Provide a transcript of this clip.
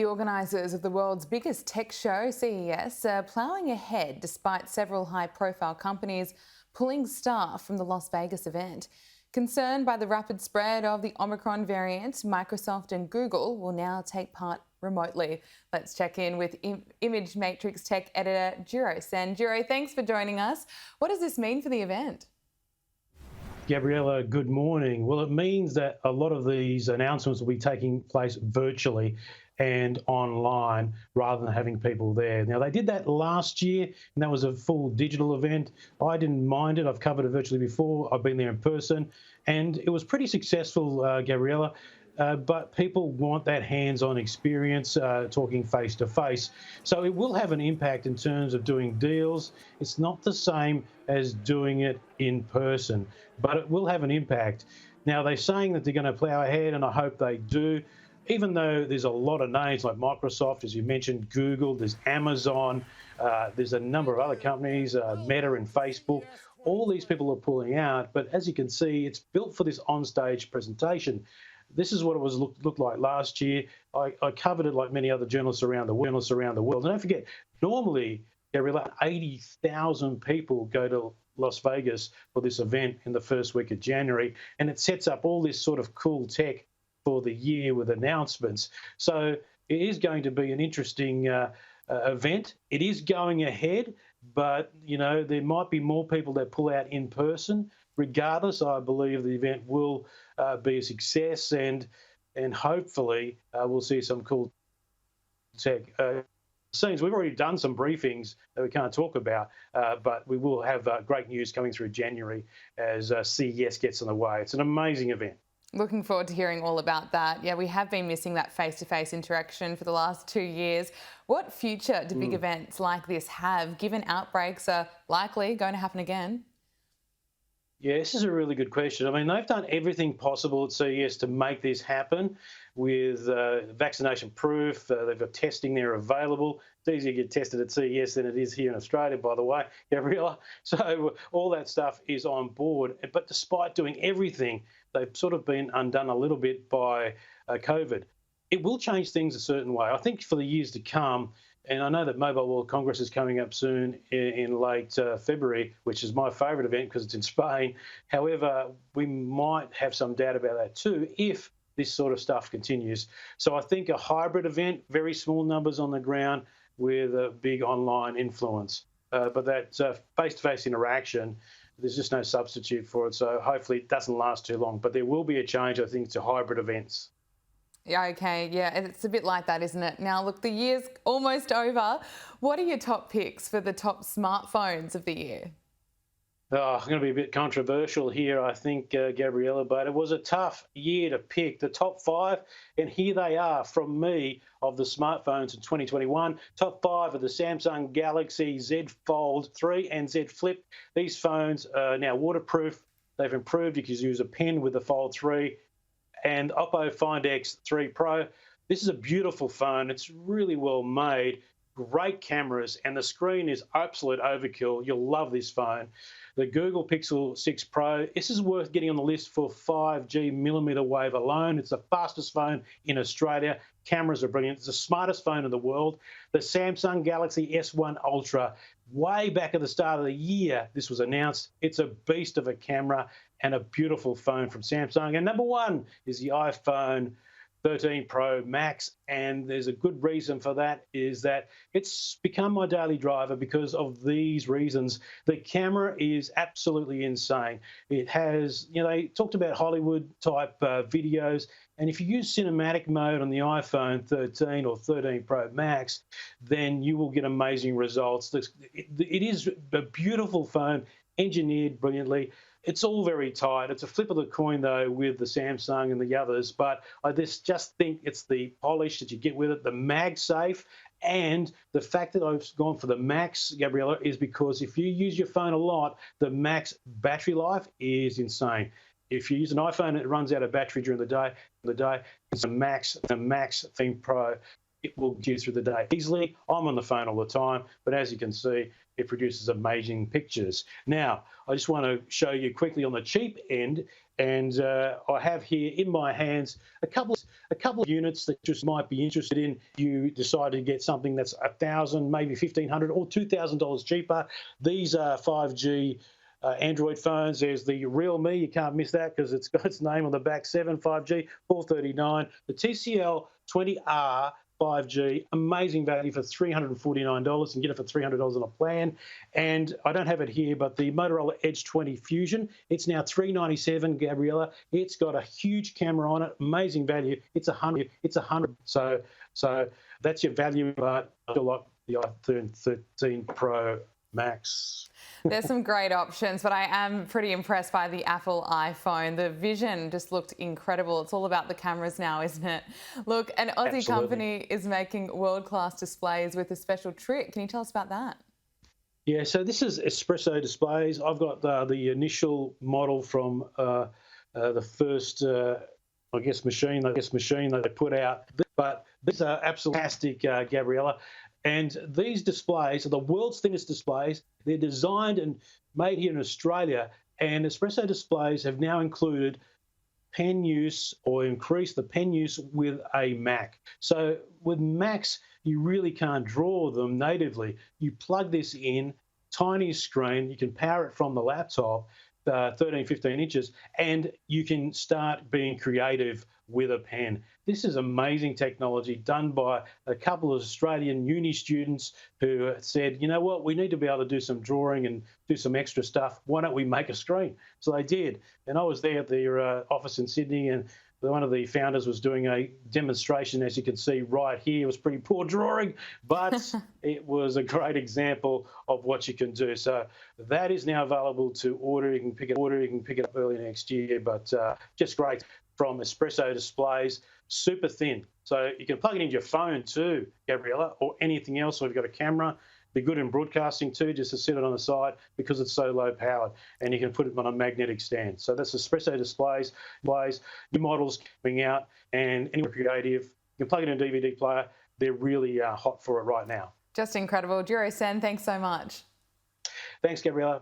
The organisers of the world's biggest tech show, CES, are ploughing ahead despite several high-profile companies pulling staff from the Las Vegas event. Concerned by the rapid spread of the Omicron variant, Microsoft and Google will now take part remotely. Let's check in with Image Matrix tech editor Djuro. Djuro, thanks for joining us. What does this mean for the event? Gabriella, good morning. Well, it means that a lot of these announcements will be taking place virtually and online rather than having people there. Now, they did that last year, and that was a full digital event. I didn't mind it. I've covered it virtually before. I've been there in person, and it was pretty successful, Gabriella. But people want that hands-on experience, talking face-to-face. So it will have an impact in terms of doing deals. It's not the same as doing it in person, but it will have an impact. Now, they're saying that they're going to plough ahead, and I hope they do, even though there's a lot of names like Microsoft, as you mentioned, Google, there's Amazon, there's a number of other companies, Meta and Facebook. All these people are pulling out, but as you can see, it's built for this on-stage presentation. This is what it was looked like last year. I covered it like many other journalists around the world. And don't forget, normally, Gabriella, 80,000 people go to Las Vegas for this event in the first week of January, and it sets up all this sort of cool tech for the year with announcements. So it is going to be an interesting event. It is going ahead, but you know there might be more people that pull out in person. Regardless, I believe the event will be a success, and hopefully we'll see some cool tech scenes. We've already done some briefings that we can't talk about, but we will have great news coming through January as CES gets on the way. It's an amazing event. Looking forward to hearing all about that. Yeah, we have been missing that face-to-face interaction for the last 2 years. What future do big events like this have, given outbreaks are likely going to happen again? Yeah, this is a really good question. I mean, they've done everything possible at CES to make this happen with vaccination proof. They've got testing there available. It's easier to get tested at CES than it is here in Australia, by the way, Gabriella. So all that stuff is on board. But despite doing everything, they've sort of been undone a little bit by COVID. It will change things a certain way. I think for the years to come, and I know that Mobile World Congress is coming up soon in late February, which is my favourite event because it's in Spain. However, we might have some doubt about that too if this sort of stuff continues. So I think a hybrid event, very small numbers on the ground with a big online influence. But that face-to-face interaction, there's just no substitute for it. So hopefully it doesn't last too long. But there will be a change, I think, to hybrid events. Yeah, okay, yeah, it's a bit like that, isn't it? Now, look, the year's almost over. What are your top picks for the top smartphones of the year? Oh, I'm going to be a bit controversial here, I think, Gabriella, but it was a tough year to pick the top 5, and here they are from me of the smartphones in 2021. Top 5 are the Samsung Galaxy Z Fold 3 and Z Flip. These phones are now waterproof. They've improved. You can use a pen with the Fold 3. And Oppo Find X3 Pro. This is a beautiful phone. It's really well made, great cameras, and the screen is absolute overkill. You'll love this phone. The Google Pixel 6 Pro, this is worth getting on the list for 5G millimetre wave alone. It's the fastest phone in Australia. Cameras are brilliant. It's the smartest phone in the world. The Samsung Galaxy S1 Ultra, way back at the start of the year, this was announced. It's a beast of a camera and a beautiful phone from Samsung. And number 1 is the iPhone 13 Pro Max, and there's a good reason for that, is that it's become my daily driver because of these reasons. The camera is absolutely insane. It has, you know, they talked about Hollywood type videos, and if you use cinematic mode on the iPhone 13 or 13 Pro Max, then you will get amazing results. It is a beautiful phone, engineered brilliantly. It's all very tight. It's a flip of the coin, though, with the Samsung and the others. But I just think it's the polish that you get with it, the MagSafe, and the fact that I've gone for the Max, Gabriella, is because if you use your phone a lot, the Max battery life is insane. If you use an iPhone and it runs out of battery during the day, it's a Max Theme Pro. It will get you through the day easily. I'm on the phone all the time, but as you can see, it produces amazing pictures. Now, I just want to show you quickly on the cheap end, and I have here in my hands a couple a couple of units that just might be interested in. You decide to get something that's $1,000, maybe $1,500 or $2,000 cheaper. These are 5G Android phones. There's the Realme, you can't miss that because it's got its name on the back, 5G, $439. The TCL 20R 5G, amazing value for $349. You can get it for $300 on a plan. And I don't have it here, but the Motorola Edge 20 Fusion, it's now $397, Gabriella. It's got a huge camera on it, amazing value. It's $100. So that's your value, but I feel like the iPhone 13 Pro Max. There's some great options, but I am pretty impressed by the Apple iPhone. The vision just looked incredible. It's all about the cameras now, isn't it? Look, an Aussie company is making world-class displays with a special trick. Can you tell us about that? Yeah, so this is Espresso Displays. I've got the initial model from the first, machine that they put out. But these are absolutely fantastic, Gabriella. And these displays are the world's thinnest displays. They're designed and made here in Australia. And Espresso Displays have now included pen use or increased the pen use with a Mac. So with Macs, you really can't draw them natively. You plug this in, tiny screen, you can power it from the laptop, 13, 15 inches, and you can start being creative with a pen. This is amazing technology done by a couple of Australian uni students who said, you know what, we need to be able to do some drawing and do some extra stuff. Why don't we make a screen? So they did. And I was there at their office in Sydney, and one of the founders was doing a demonstration, as you can see right here. It was pretty poor drawing, but it was a great example of what you can do. So that is now available to order. You can pick it up early next year, but just great from Espresso Displays, super thin. So you can plug it into your phone too, Gabriella, or anything else. Or if you've got a camera, be good in broadcasting too, just to sit it on the side because it's so low powered, and you can put it on a magnetic stand. So that's Espresso Displays. New models coming out, and anyone creative, you can plug it in a DVD player. They're really hot for it right now. Just incredible. Djuro Sen, thanks so much. Thanks, Gabriella.